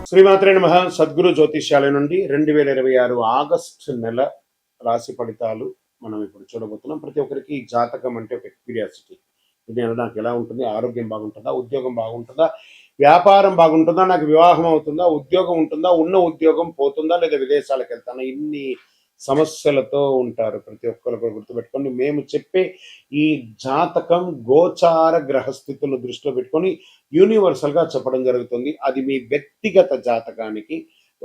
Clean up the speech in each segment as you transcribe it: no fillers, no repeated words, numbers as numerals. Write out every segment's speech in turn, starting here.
శ్రీమాత్రే నమః. సద్గురు జ్యోతిష్యాలయం నుండి 2026 ఆగస్టు నెల రాశి ఫలితాలు మనం ఇప్పుడు చూడబోతున్నాం. ప్రతి ఒక్కరికి జాతకం అంటే ఒక క్యూరియాసిటీ. ఈ నెల నాకు ఎలా ఉంటుంది, ఆరోగ్యం బాగుంటుందా, ఉద్యోగం బాగుంటుందా, వ్యాపారం బాగుంటుందా, నాకు వివాహం అవుతుందా, ఉద్యోగం ఉంటుందా, ఉన్న ఉద్యోగం పోతుందా, లేదా విదేశాలకు వెళ్తానా, ఇన్ని సమస్యలతో ఉంటారు. ప్రతి ఒక్కరు గుర్తుపెట్టుకోండి, మేము చెప్పే ఈ జాతకం గోచార గ్రహస్థితులు దృష్టిలో పెట్టుకొని యూనివర్సల్ గా చెప్పడం జరుగుతుంది. అది మీ వ్యక్తిగత జాతకానికి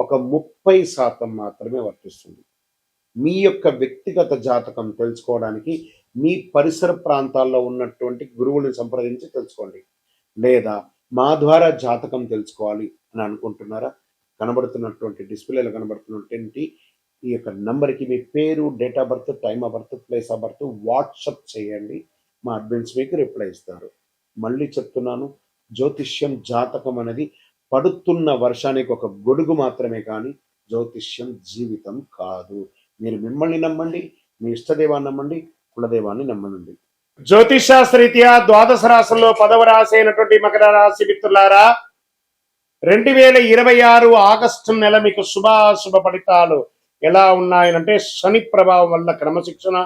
ఒక 30% మాత్రమే వర్తిస్తుంది. మీ యొక్క వ్యక్తిగత జాతకం తెలుసుకోవడానికి మీ పరిసర ప్రాంతాల్లో ఉన్నటువంటి గురువుని సంప్రదించి తెలుసుకోండి. లేదా మా ద్వారా జాతకం తెలుసుకోవాలి అని అనుకుంటున్నారా? కనబడుతున్నటువంటి డిస్ప్లేలో కనబడుతున్నటువంటి ఈ యొక్క నంబర్కి మీ పేరు, date of birth, time of birth, place of birth WhatsApp చేయండి. మా అడ్మిన్స్ మీకు రిప్లై ఇస్తారు. మళ్ళీ చెప్తున్నాను, జ్యోతిష్యం జాతకం అనేది పడుతున్న వర్షానికి ఒక గొడుగు మాత్రమే, కానీ జ్యోతిష్యం జీవితం కాదు. మీరు మిమ్మల్ని నమ్మండి, మీ ఇష్టదేవాన్ని నమ్మండి, కులదేవాన్ని నమ్మనండి. జ్యోతిష్ శాస్త్రరీత్యా ద్వాదశ రాశుల్లో 10వ రాశి అయినటువంటి మకర రాశి మిత్రులారా, 2026 ఆగస్టు నెల మీకు శుభాశుభ ఫలితాలు ఎలా ఉన్నాయనంటే, శని ప్రభావం వల్ల క్రమశిక్షణ,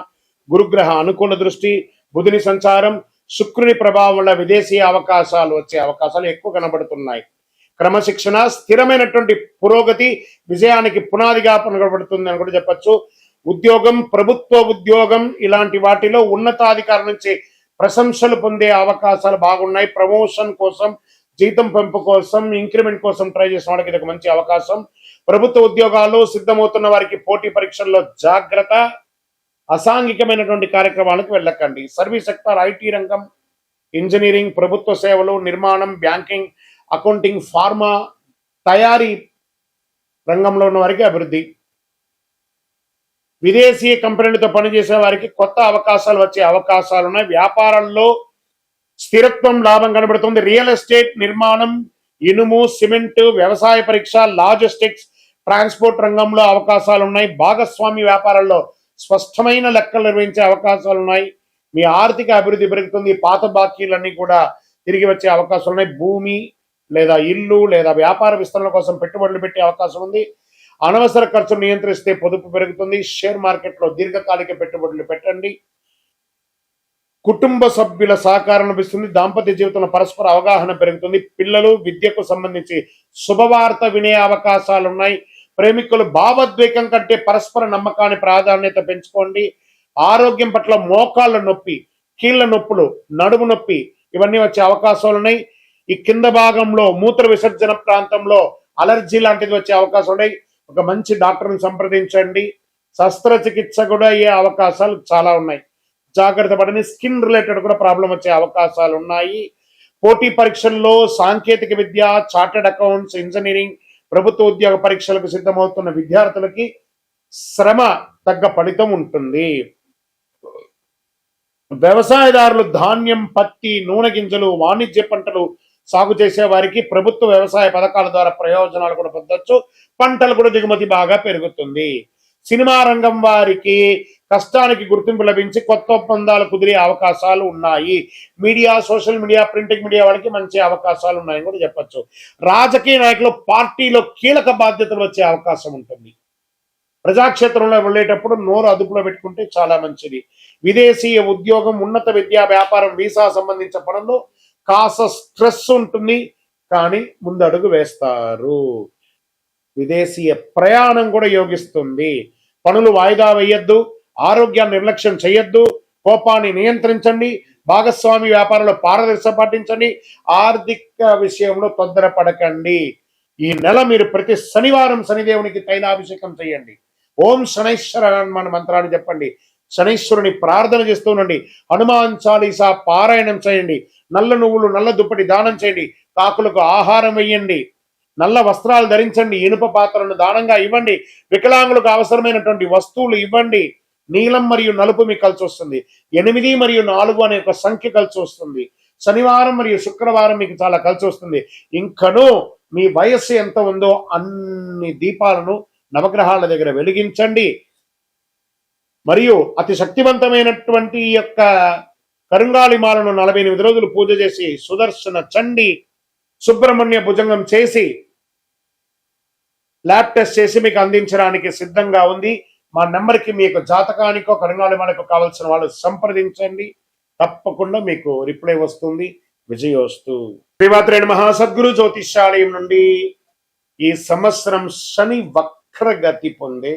గురుగ్రహ అనుకూల దృష్టి, బుధుని సంచారం, శుక్రుని ప్రభావం వల్ల విదేశీ అవకాశాలు వచ్చే అవకాశాలు ఎక్కువ కనబడుతున్నాయి. క్రమశిక్షణ, స్థిరమైనటువంటి పురోగతి విజయానికి పునాదిగా కనబడుతుంది అని కూడా చెప్పచ్చు. ఉద్యోగం, ప్రభుత్వ ఉద్యోగం ఇలాంటి వాటిలో ఉన్నతాధికారి నుంచి ప్రశంసలు పొందే అవకాశాలు బాగున్నాయి. ప్రమోషన్ కోసం, జీతం పెంపు కోసం, ఇంక్రిమెంట్ కోసం ట్రై చేసిన వాడికి ఇది ఒక మంచి అవకాశం. ప్రభుత్వ ఉద్యోగాల్లో సిద్ధమవుతున్న వారికి పోటీ పరీక్షల్లో జాగ్రత్త. అసాంఘికమైనటువంటి కార్యక్రమాలకు వెళ్ళకండి. సర్వీస్ సెక్టార్, ఐటీ రంగం, ఇంజనీరింగ్, ప్రభుత్వ సేవలు, నిర్మాణం, బ్యాంకింగ్, అకౌంటింగ్, ఫార్మా, తయారీ రంగంలో ఉన్న వారికి అభివృద్ధి. విదేశీ కంపెనీలతో పనిచేసే వారికి కొత్త అవకాశాలు వచ్చే అవకాశాలు ఉన్నాయి. వ్యాపారాల్లో స్థిరత్వం, లాభం కనబడుతుంది. రియల్ ఎస్టేట్, నిర్మాణం, ఇనుము, సిమెంట్, వ్యవసాయ పరీక్ష, లాజిస్టిక్స్, ట్రాన్స్పోర్ట్ రంగంలో అవకాశాలు ఉన్నాయి. భాగస్వామి వ్యాపారాల్లో స్పష్టమైన లెక్కలు నిర్వహించే అవకాశాలు ఉన్నాయి. మీ ఆర్థిక అభివృద్ధి పెరుగుతుంది. పాత బాకీలన్నీ కూడా తిరిగి వచ్చే అవకాశాలు ఉన్నాయి. భూమి లేదా ఇల్లు లేదా వ్యాపార విస్తరణ కోసం పెట్టుబడులు పెట్టే అవకాశం ఉంది. అనవసర ఖర్చులు నియంత్రిస్తే పొదుపు పెరుగుతుంది. షేర్ మార్కెట్లో దీర్ఘకాలిక పెట్టుబడులు పెట్టండి. కుటుంబ సభ్యుల సహకారం లభిస్తుంది. దాంపత్య జీవితంలో పరస్పర అవగాహన పెరుగుతుంది. పిల్లలు, విద్యకు సంబంధించి శుభవార్త వినే అవకాశాలు ఉన్నాయి. ప్రేమికులు భావోద్వేగం కంటే పరస్పర నమ్మకాన్ని ప్రాధాన్యత పెంచుకోండి. ఆరోగ్యం పట్ల మోకాళ్ళ నొప్పి, కీళ్ల నొప్పులు, నడుము నొప్పి ఇవన్నీ వచ్చే అవకాశాలు ఉన్నాయి. ఈ కింద భాగంలో మూత్ర విసర్జన ప్రాంతంలో అలర్జీ లాంటిది వచ్చే అవకాశం ఉన్నాయి. ఒక మంచి డాక్టర్ని సంప్రదించండి. శస్త్రచికిత్స కూడా అయ్యే అవకాశాలు చాలా ఉన్నాయి. జాగ్రత్త పడని. స్కిన్ రిలేటెడ్ కూడా ప్రాబ్లం వచ్చే అవకాశాలు ఉన్నాయి. పోటీ పరీక్షల్లో సాంకేతిక విద్య, చార్టెడ్ అకౌంట్స్, ఇంజనీరింగ్, ప్రభుత్వ ఉద్యోగ పరీక్షలకు సిద్ధమవుతున్న విద్యార్థులకి శ్రమ తగ్గ ఫలితం ఉంటుంది. వ్యవసాయదారులు ధాన్యం, పత్తి, నూనె గింజలు, వాణిజ్య పంటలు సాగు చేసే వారికి ప్రభుత్వ వ్యవసాయ పథకాల ద్వారా ప్రయోజనాలు కూడా పొందొచ్చు. పంటలు కూడా దిగుమతి బాగా పెరుగుతుంది. సినిమా రంగం వారికి కష్టానికి గుర్తింపు లభించి కొత్త ఒప్పందాలు కుదిరే అవకాశాలు ఉన్నాయి. Media, social media, printing media వాళ్ళకి మంచి అవకాశాలు ఉన్నాయని కూడా చెప్పచ్చు. రాజకీయ నాయకులు పార్టీలో కీలక బాధ్యతలు వచ్చే అవకాశం ఉంటుంది. ప్రజాక్షేత్రంలో వెళ్ళేటప్పుడు నోరు అదుపులో పెట్టుకుంటే చాలా మంచిది. విదేశీయ ఉద్యోగం, ఉన్నత విద్యా, వ్యాపారం, వీసా సంబంధించిన పనుల్లో కాస్త స్ట్రెస్ ఉంటుంది, కానీ ముందడుగు వేస్తారు. విదేశీయ ప్రయాణం కూడా యోగిస్తుంది. పనులు వాయిదా వేయొద్దు. ఆరోగ్యాన్ని నిర్లక్ష్యం చేయొద్దు. కోపాన్ని నియంత్రించండి. భాగస్వామి వ్యాపారంలో పారదర్శకత పాటించండి. ఆర్థిక విషయంలో తొందరపడకండి. ఈ నెల మీరు ప్రతి శనివారం శనిదేవునికి తైలాభిషేకం చేయండి. ఓం శనైశ్వర హనుమాన్ మంత్రాన్ని చెప్పండి. శనైశ్వరుని ప్రార్థన చేస్తూ ఉండండి. హనుమాన్ చాలీసా పారాయణం చేయండి. నల్ల నువ్వులు, నల్ల దుప్పటి దానం చేయండి. కాకులకు ఆహారం వేయండి. నల్ల వస్త్రాలు ధరించండి. ఇనుప పాత్రలను దానంగా ఇవ్వండి. వికలాంగులకు అవసరమైనటువంటి వస్తువులు ఇవ్వండి. నీలం మరియు నలుపు మీకు కలిసి వస్తుంది. 8 మరియు 4 అనే ఒక సంఖ్య కలిసి వస్తుంది. శనివారం మరియు శుక్రవారం మీకు చాలా కలిసి వస్తుంది. ఇంకనూ మీ వయస్సు ఎంత ఉందో అన్ని దీపాలను నవగ్రహాల దగ్గర వెలిగించండి. మరియు అతి శక్తివంతమైనటువంటి యొక్క కరుంగాళిమాలను 48 రోజులు పూజ చేసి సుదర్శన చండి సుబ్రహ్మణ్య భుజంగం చేసి ల్యాబ్ టెస్ట్ చేసి మీకు అందించడానికి సిద్ధంగా ఉంది. మా నెంబర్కి మీకు జాతకానికో కరుణాళిమానికో కావాల్సిన వాళ్ళు సంప్రదించండి. తప్పకుండా మీకు రిప్లై వస్తుంది. విజయోస్తు. శ్రీమాత్రేణ మహాసద్గురు జ్యోతిష్యాలయం నుండి ఈ సంవత్సరం శని వక్రగతి పొందే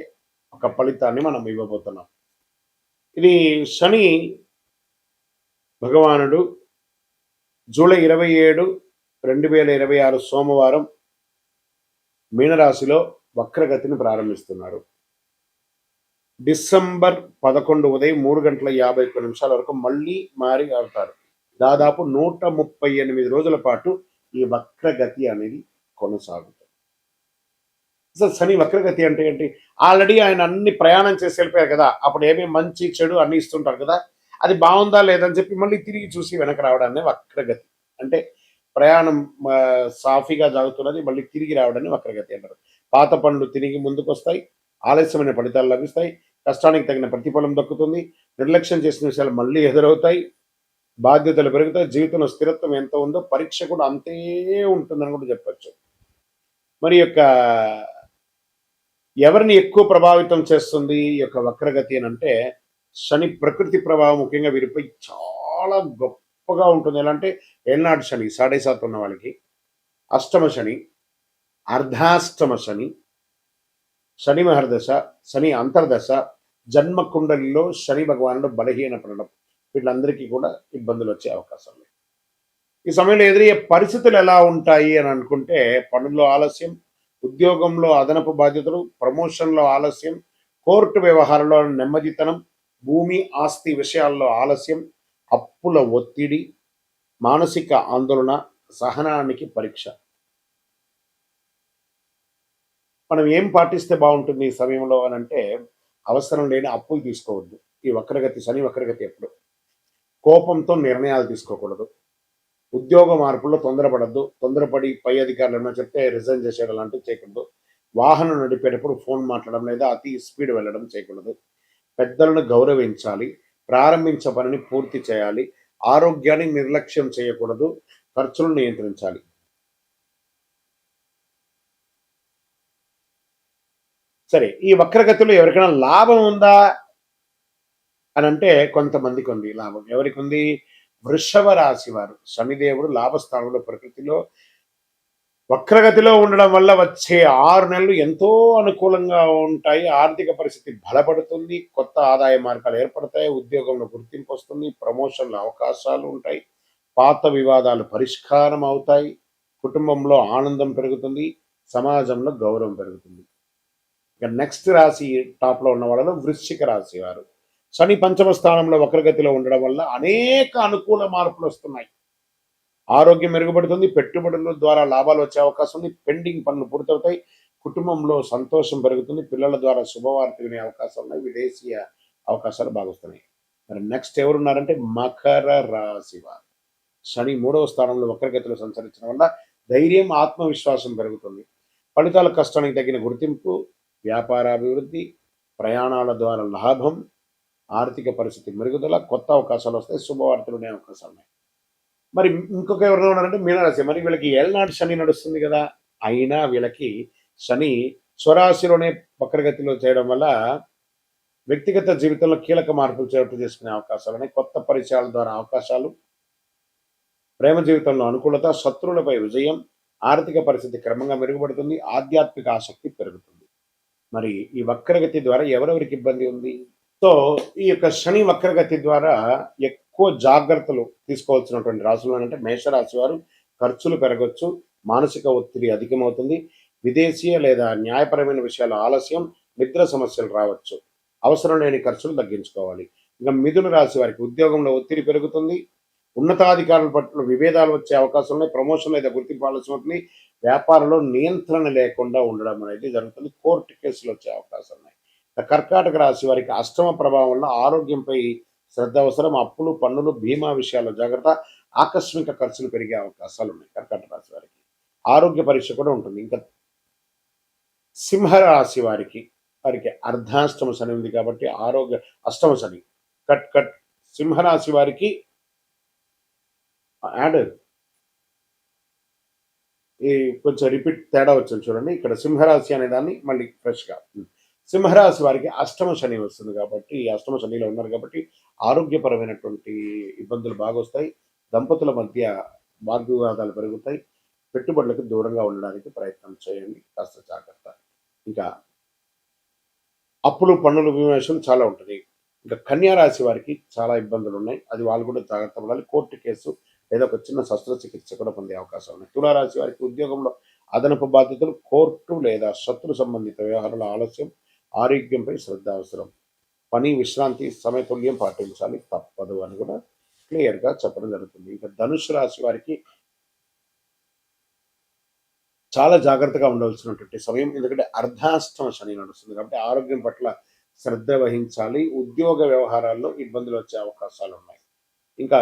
ఒక ఫలితాన్ని మనం ఇవ్వబోతున్నాం. ఇది శని భగవానుడు జూలై 27, 2026 సోమవారం మీనరాశిలో వక్రగతిని ప్రారంభిస్తున్నారు. డిసెంబర్ 11 ఉదయం 3:51 వరకు మళ్ళీ మారి ఆడతారు. దాదాపు 138 రోజుల పాటు ఈ వక్రగతి అనేది కొనసాగుతుంది. అసలు శని వక్రగతి అంటే ఏంటి? ఆల్రెడీ ఆయన అన్ని ప్రయాణం చేసి వెళ్ళిపోయారు కదా, అప్పుడు ఏమీ మంచి చెడు అన్ని ఇస్తుంటారు కదా, అది బాగుందా లేదని చెప్పి మళ్ళీ తిరిగి చూసి వెనక రావడాన్ని వక్రగతి అంటే. ప్రయాణం సాఫీగా సాగుతున్నది, మళ్ళీ తిరిగి రావడాన్ని వక్రగతి అంటారు. పాత పనులు తిరిగి ముందుకు వస్తాయి, ఆలస్యమైన ఫలితాలు లభిస్తాయి, కష్టానికి తగిన ప్రతిఫలం దక్కుతుంది, నిర్లక్ష్యం చేసిన విషయాలు మళ్ళీ ఎదురవుతాయి, బాధ్యతలు పెరుగుతాయి, జీవితంలో స్థిరత్వం ఎంత ఉందో పరీక్ష కూడా అంతే ఉంటుందని కూడా చెప్పచ్చు. మరి యొక్క ఎవరిని ఎక్కువ ప్రభావితం చేస్తుంది ఈ యొక్క వక్రగతి అని అంటే, శని ప్రకృతి ప్రభావం ముఖ్యంగా వీరిపై చాలా గొప్పగా ఉంటుంది. ఎలా అంటే ఏళ్ళనాడు శని 7.5 ఉన్న వాళ్ళకి, అష్టమ శని, అర్ధాష్టమ శని, శని మహర్దశ, శని అంతర్దశ, జన్మ కుండలిలో శని భగవానుడు బలహీన పడడం, వీళ్ళందరికీ కూడా ఇబ్బందులు వచ్చే అవకాశం లేదు. ఈ సమయంలో ఎదురయ్యే పరిస్థితులు ఎలా ఉంటాయి అని అనుకుంటే, పనుల్లో ఆలస్యం, ఉద్యోగంలో అదనపు బాధ్యతలు, ప్రమోషన్లో ఆలస్యం, కోర్టు వ్యవహారంలో నెమ్మదితనం, భూమి ఆస్తి విషయాల్లో ఆలస్యం, అప్పుల ఒత్తిడి, మానసిక ఆందోళన, సహనానికి పరీక్ష. మనం ఏం పాటిస్తే బాగుంటుంది ఈ సమయంలో అని అంటే, అవసరం లేని అప్పులు తీసుకోవద్దు. ఈ వక్రగతి శని వక్రగతి ఎప్పుడు కోపంతో నిర్ణయాలు తీసుకోకూడదు. ఉద్యోగ మార్పుల్లో తొందరపడద్దు. తొందరపడి పై అధికారులు ఏమైనా చెప్తే రిజైన్ చేసేయడం లాంటివి చేయకూడదు. వాహనం నడిపేటప్పుడు ఫోన్ మాట్లాడడం లేదా అతి స్పీడ్ వెళ్ళడం చేయకూడదు. పెద్దలను గౌరవించాలి. ప్రారంభించే పనిని పూర్తి చేయాలి. ఆరోగ్యాన్ని నిర్లక్ష్యం చేయకూడదు. ఖర్చులను నియంత్రించాలి. సరే, ఈ వక్రగతిలో ఎవరికైనా లాభం ఉందా అని అంటే కొంతమందికి ఉంది లాభం. ఎవరికి ఉంది? వృషభ రాశి వారు. శనిదేవుడు లాభస్థానంలో ప్రకృతిలో వక్రగతిలో ఉండడం వల్ల వచ్చే 6 నెలలు ఎంతో అనుకూలంగా ఉంటాయి. ఆర్థిక పరిస్థితి బలపడుతుంది, కొత్త ఆదాయ మార్గాలు ఏర్పడతాయి, ఉద్యోగంలో గుర్తింపు వస్తుంది, ప్రమోషన్ల అవకాశాలు ఉంటాయి, పాత వివాదాలు పరిష్కారం అవుతాయి, కుటుంబంలో ఆనందం పెరుగుతుంది, సమాజంలో గౌరవం పెరుగుతుంది. ఇక నెక్స్ట్ రాశి టాప్లో ఉన్న వాళ్ళలో వృశ్చిక రాశి వారు. శని పంచమ స్థానంలో వక్రగతిలో ఉండడం వల్ల అనేక అనుకూల మార్పులు వస్తున్నాయి. ఆరోగ్యం మెరుగుపడుతుంది, పెట్టుబడుల ద్వారా లాభాలు వచ్చే అవకాశం ఉంది, పెండింగ్ పనులు పూర్తవుతాయి, కుటుంబంలో సంతోషం పెరుగుతుంది, పిల్లల ద్వారా శుభవార్త వినే అవకాశం ఉన్నాయి, విదేశీయ అవకాశాలు బాగుస్తున్నాయి. మరి నెక్స్ట్ ఎవరున్నారంటే మకర రాశి వారు. శని 3వ స్థానంలో వక్రగతిలో సంచరించడం వల్ల ధైర్యం, ఆత్మవిశ్వాసం పెరుగుతుంది, ఫలితాల కష్టానికి తగిన గుర్తింపు, వ్యాపారాభివృద్ధి, ప్రయాణాల ద్వారా లాభం, ఆర్థిక పరిస్థితి మెరుగుదల, కొత్త అవకాశాలు వస్తాయి, శుభవార్తలు ఉండే అవకాశాలు ఉన్నాయి. మరి ఇంకొక ఎవరైనా ఉన్నారంటే మీనరాశి. మరి వీళ్ళకి ఏళ్ళనాటి శని నడుస్తుంది కదా, అయినా వీళ్ళకి శని స్వరాశిలోనే వక్రగతిలో చేయడం వల్ల వ్యక్తిగత జీవితంలో కీలక మార్పులు చేసుకునే అవకాశాలు ఉన్నాయి. కొత్త పరిచయాల ద్వారా అవకాశాలు, ప్రేమ జీవితంలో అనుకూలత, శత్రువులపై విజయం, ఆర్థిక పరిస్థితి క్రమంగా మెరుగుపడుతుంది, ఆధ్యాత్మిక ఆసక్తి పెరుగుతుంది. మరి ఈ వక్రగతి ద్వారా ఎవరెవరికి ఇబ్బంది ఉంది? సో ఈ యొక్క శని వక్రగతి ద్వారా ఎక్కువ జాగ్రత్తలు తీసుకోవాల్సినటువంటి రాశులు అంటే మేషరాశి వారు. ఖర్చులు పెరగచ్చు, మానసిక ఒత్తిడి అధికమవుతుంది, విదేశీయ లేదా న్యాయపరమైన విషయాల ఆలస్యం, నిద్ర సమస్యలు రావచ్చు, అవసరం లేని ఖర్చులు తగ్గించుకోవాలి. ఇంకా మిథున రాశి వారికి ఉద్యోగంలో ఒత్తిడి పెరుగుతుంది, ఉన్నతాధికారుల పట్ల విభేదాలు వచ్చే అవకాశం ఉన్నాయి, ప్రమోషన్ లేదా గుర్తింపు ఆలస్యం అవుతుంది, వ్యాపారంలో నియంత్రణ లేకుండా ఉండడం అనేది జరుగుతుంది, కోర్టు కేసులు వచ్చే అవకాశం ఉన్నాయి. కర్కాటక రాశి వారికి అష్టమ ప్రభావం వల్ల ఆరోగ్యంపై శ్రద్ధ అవసరం, అప్పులు, పన్నులు, బీమా విషయాల్లో జాగ్రత్త, ఆకస్మిక ఖర్చులు పెరిగే అవకాశాలు ఉన్నాయి. కర్కాటక రాశి వారికి ఆరోగ్య పరీక్ష కూడా ఉంటుంది. ఇంకా సింహరాశి వారికి అర్ధాష్టమ శని ఉంది కాబట్టి ఆరోగ్య అష్టమ శని కట్ సింహరాశి వారికి యాడ్ ఈ కొంచెం రిపీట్ తేడా వచ్చింది చూడండి. ఇక్కడ సింహరాశి అనే దాన్ని మళ్ళీ ఫ్రెష్‌గా. సింహరాశి వారికి అష్టమ శని వస్తుంది కాబట్టి, అష్టమ శనిలో ఉన్నారు కాబట్టి ఆరోగ్యపరమైనటువంటి ఇబ్బందులు బాగొస్తాయి. దంపతుల మధ్య వాగ్వివాదాలు పెరుగుతాయి. పెట్టుబడులకు దూరంగా ఉండడానికి ప్రయత్నం చేయండి. కాస్త జాగ్రత్త. ఇంకా అప్పులు, పన్నులు, విమర్శలు చాలా ఉంటది. ఇంకా కన్యా రాశి వారికి చాలా ఇబ్బందులున్నాయి. అది వాళ్ళు కూడా జాగ్రత్త పడాలి. కోర్టు కేసు లేదా ఒక చిన్న శస్త్రచికిత్స కూడా పొందే అవకాశం ఉంది. తులారాశి వారికి ఉద్యోగంలో అదనపు బాధ్యతలు, కోర్టు లేదా శత్రు సంబంధిత వ్యవహారాల ఆలస్యం, ఆరోగ్యంపై శ్రద్ధ అవసరం. పని, విశ్రాంతి సమతుల్యం పాటించాలి తప్పదు అని కూడా క్లియర్‌గా చెప్పడం జరుగుతుంది. ఇంకా ధనుస్సు రాశి వారికి చాలా జాగ్రత్తగా ఉండవలసినటువంటి సమయం. ఎందుకంటే అర్ధాష్టమ శని నడుస్తుంది కాబట్టి ఆరోగ్యం పట్ల శ్రద్ధ వహించాలి. ఉద్యోగ వ్యవహారాల్లో ఇబ్బందులు వచ్చే అవకాశాలున్నాయి. ఇంకా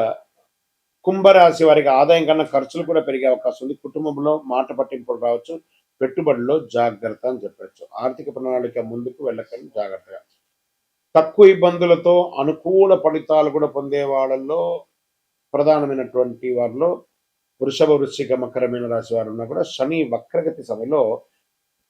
కుంభరాశి వారికి ఆదాయం కన్నా ఖర్చులు కూడా పెరిగే అవకాశం ఉంది. కుటుంబంలో మాట పట్టింపులు రావచ్చు. పెట్టుబడిలో జాగ్రత్త అని చెప్పొచ్చు. ఆర్థిక ప్రణాళిక ముందుకు వెళ్ళకండి జాగ్రత్తగా. తక్కువ ఇబ్బందులతో అనుకూల ఫలితాలు కూడా పొందే వాళ్ళల్లో ప్రధానమైనటువంటి వారిలో వృషభ, వృశ్చిక, మకర, మీన రాశి వారు ఉన్నా కూడా శని వక్రగతి సమయంలో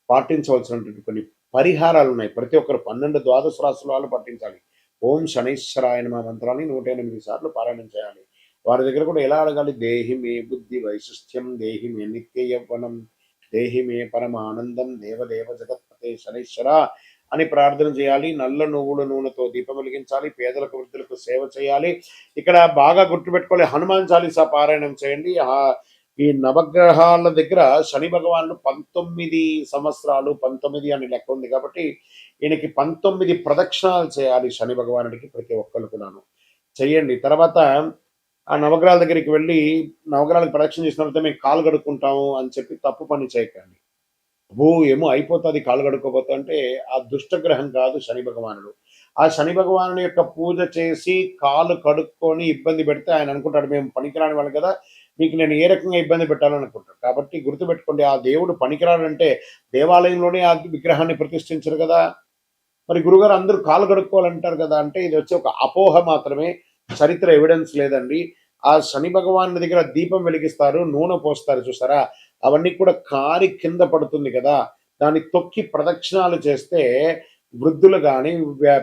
పాటించవలసినటువంటి కొన్ని పరిహారాలు ఉన్నాయి. ప్రతి ఒక్కరు 12 ద్వాదశ రాశుల వాళ్ళు పాటించాలి. ఓం శనైశ్వరాయ నమః మంత్రాన్ని 108 సార్లు పారాయణం చేయాలి. వారి దగ్గర కూడా ఎలా అడగాలి? దేహి మే బుద్ధి వైశిష్ట్యం, దేహి మే నిత్య యవ్వనం, దేహి మే పరమానందం, దేవదేవ జగత్పతే శనైశ్వర అని ప్రార్థన చేయాలి. నల్ల నువ్వుల నూనెతో దీపం వెలిగించాలి. పేదలకు, వృద్ధులకు సేవ చేయాలి. ఇక్కడ బాగా గుర్తుపెట్టుకోవాలి, హనుమాన్ చాలీసా పారాయణం చేయండి. ఈ నవగ్రహాల దగ్గర శని భగవానుడు 19 సంవత్సరాలు, 19 అని లెక్క ఉంది కాబట్టి ఈయనకి 19 ప్రదక్షిణాలు చేయాలి శని భగవానుడికి ప్రతి ఒక్కరు కూడాను. చెయ్యండి. తర్వాత ఆ నవగ్రహాల దగ్గరికి వెళ్ళి నవగ్రహాలకు ప్రదక్షిణ చేసిన తర్వాత మేము కాలు కడుక్కుంటాము అని చెప్పి తప్పు పని చేయకండి. ఏమో అయిపోతుంది కాలు కడుక్కోపోతా అంటే ఆ దుష్టగ్రహం కాదు శని భగవానుడు. ఆ శని భగవానుడి యొక్క పూజ చేసి కాలు కడుక్కొని ఇబ్బంది పెడితే ఆయన అనుకుంటాడు మేము పనికిరాని వాళ్ళు కదా, మీకు నేను ఏ రకంగా ఇబ్బంది పెట్టాలని అనుకుంటాడు. కాబట్టి గుర్తుపెట్టుకోండి, ఆ దేవుడు పనికిరాడంటే దేవాలయంలోనే ఆ విగ్రహాన్ని ప్రతిష్ఠించరు కదా. మరి గురుగారు అందరూ కాలు కడుక్కోవాలంటారు కదా అంటే ఇది వచ్చి ఒక అపోహ మాత్రమే, చరిత్ర ఎవిడెన్స్ లేదండి. ఆ శని భగవాను దగ్గర దీపం వెలిగిస్తారు, నూనె పోస్తారు చూసారా, అవన్నీ కూడా కారి కింద పడుతుంది కదా, దాన్ని తొక్కి ప్రదక్షిణాలు చేస్తే వృద్ధులు కానీ,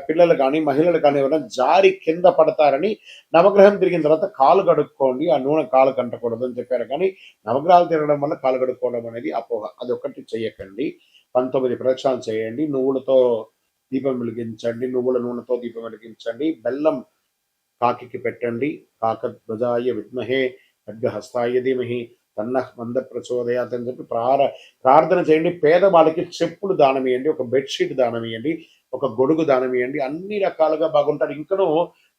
పిల్లలు కానీ, మహిళలు కానీ ఎవరైనా జారి కింద పడతారని నవగ్రహం తిరిగిన తర్వాత కాలు కడుక్కోండి, ఆ నూనె కాలు కంటకూడదు అని చెప్పారు. కానీ నవగ్రహాలు తిరగడం వల్ల కాలు కడుక్కోవడం అనేది అపోహ. అది ఒకటి చెయ్యకండి. 19 ప్రదక్షిణాలు చేయండి. నువ్వులతో దీపం వెలిగించండి, నువ్వుల నూనెతో దీపం వెలిగించండి. బెల్లం కాకికి పెట్టండి. కాకధ్వజాయ విద్మహే ఖడ్గహస్తాయ ధీమహి తన్నః మంద ప్రచోదయాత్ అని చెప్పి ప్రార్థన చేయండి. పేదవాళ్ళకి చెప్పులు దానం ఇవ్వండి, ఒక బెడ్షీట్ దానం ఇవ్వండి, ఒక గొడుగు దానం ఇవ్వండి. అన్ని రకాలుగా బాగుంటారు. ఇంకనూ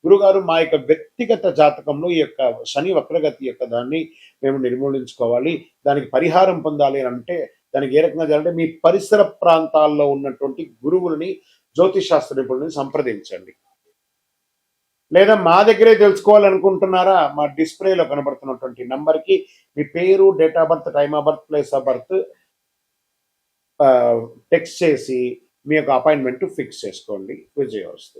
గురుగారు మా యొక్క వ్యక్తిగత జాతకంలో ఈ యొక్క శని వక్రగతి యొక్క దాన్ని మేము నిర్మూలించుకోవాలి, దానికి పరిహారం పొందాలి అని అంటే దానికి ఏ రకంగా చేయాలంటే మీ పరిసర ప్రాంతాల్లో ఉన్నటువంటి గురువులని, జ్యోతిషాస్త్ర నిపుణులని సంప్రదించండి. లేదా మా దగ్గరే తెలుసుకోవాలనుకుంటున్నారా, మా డిస్ప్లేలో కనబడుతున్నటువంటి నంబర్కి మీ పేరు, date of birth, time of birth, place of birth text చేసి మీ యొక్క అపాయింట్మెంట్ ఫిక్స్ చేసుకోండి. విజయవస్తు.